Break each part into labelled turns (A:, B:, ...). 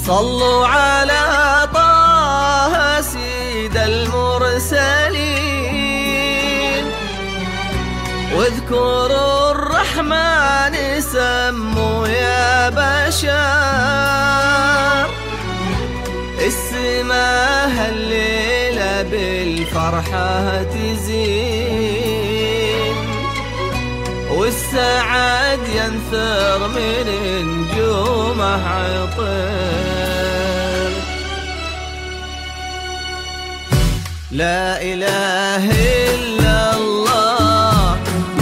A: صلوا على طه سيد المرسلين، واذكروا الرحمن سموا يا بشر. السماء الليلة بالفرحة تزين، والسعد ينثر من نجومه عطر. لا إله إلا الله،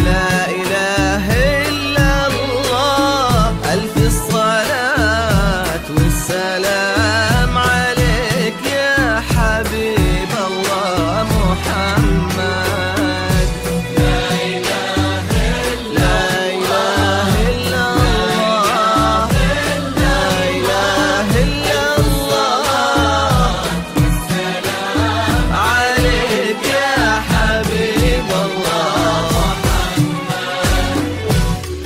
A: لا إله إلا الله، ألف الصلاة والسلام عليك يا حبيب الله محمد. لا إله إلا الله، لا إله إلا الله، عليك يا حبيب الله محمد.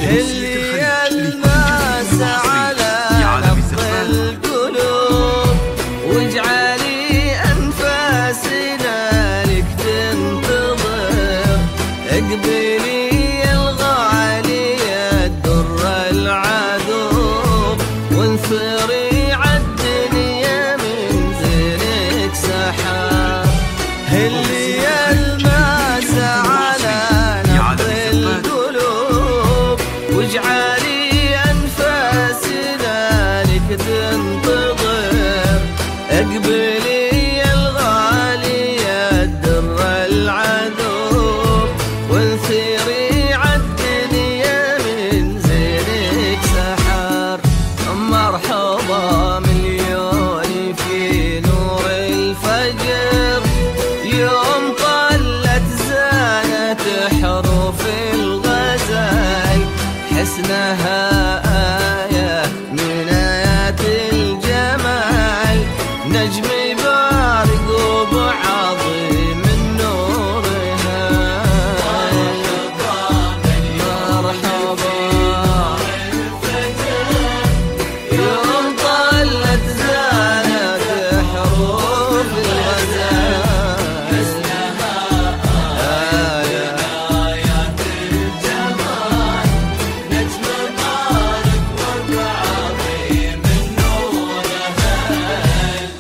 A: اللي يلمس على نبض القلوب، واجعلي أنفاسنا لك تنتظر. اقبلي الغالية الدر العذوب، وانثري عالدنيا من زينك سحاب. اللي يلمس على نبض القلوب، واجعلي أنفاسنا لك تنتظر. اقبلي الغالية الدر العذوب، وانثري عالدنيا من زينك سحر. مرحبا مليون في نور الفجر، يوم طلت زانت حروف الغزل. حسنها آية من آيات الجمال، نجم بارق وبعظيم نورها. مرحبا يوم طلت زانت حروف الغزال.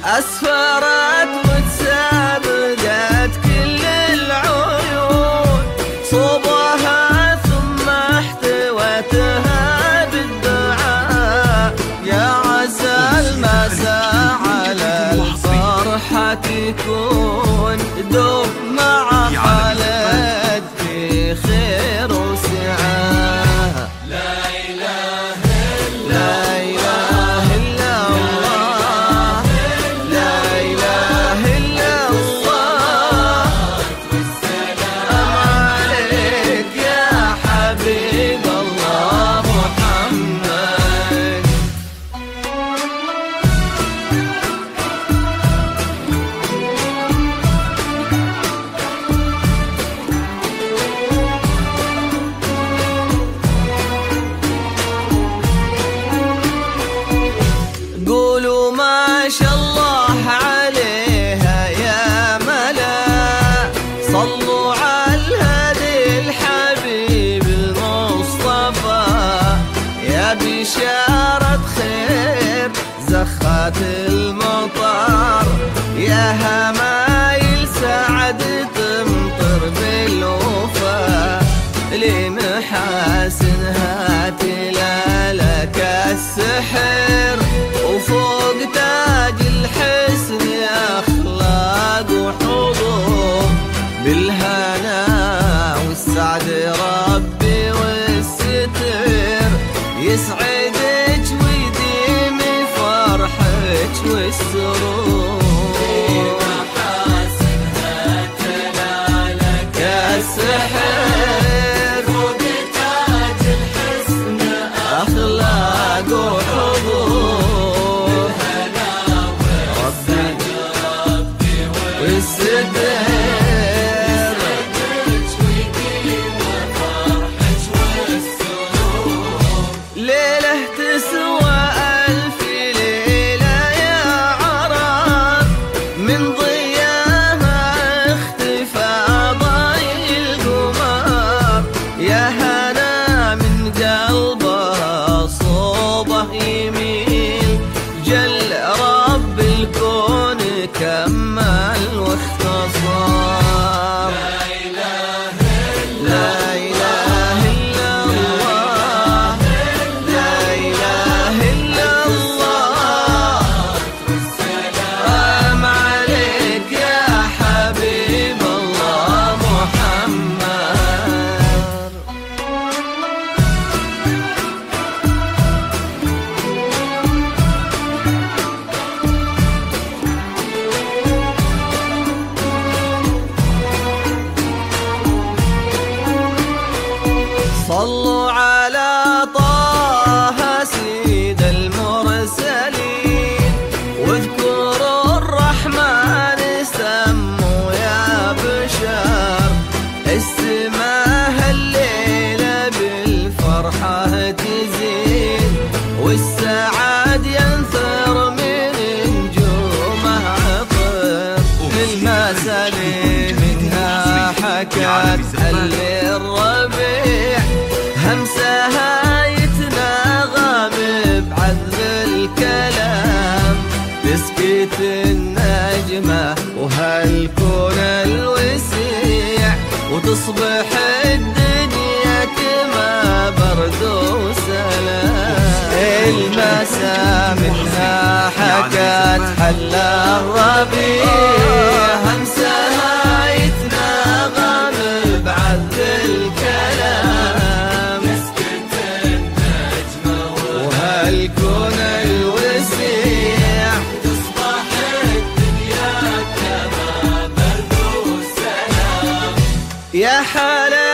A: أسفرت وتسابقت كل العيون، صوبها ثم احتوتها بالدعاء. يا عسى المساء على الفرحة تكون، دوب مع خالد في خير وسعة. لا إله إلا الله، لا إله إلا الله، أم عليك يا حبيب الله محمد. قولوا ما شاء الله عليها يا ملا، صلوا على الهادي الحبيب المصطفى. يا بشارة خير زخات المطر، يا همايل سعد تمطر بالوفا. لمحاسنها تلالك السحر، وفوق تاج الحسن أخلاق وحضور. بالهنا والسعد ربي والستر، يسعدك ويديم فرحك والسرور. محاسنها تلالك السحر، فوق تاج الحسن أخلاق وحضور. ربي والستر، ليلة تسوى ألف ليلة تأمل واختصار. لا إله إلا الله، لا إله إلا الله. سلام عليك يا حبيب الله محمد. صلوا على طه سيد المرسلين، واذكروا الرحمن سموا يا بشر. السماء الليلة بالفرحة تزين، والسعاد ينثر من نجومه عطر. المسالي منها حكت حل الربيع، همسها يتناغم بعذب الكلام. تسكت النجمة وهالكون الوسيع، وتصبح الدنيا كما برد وسلام. المسا منها حكت حل الربيع، همسها يتناغم بعذب الكلام. الكون الوسيع، تصبح الدنيا كما برد وسلام. يا حلا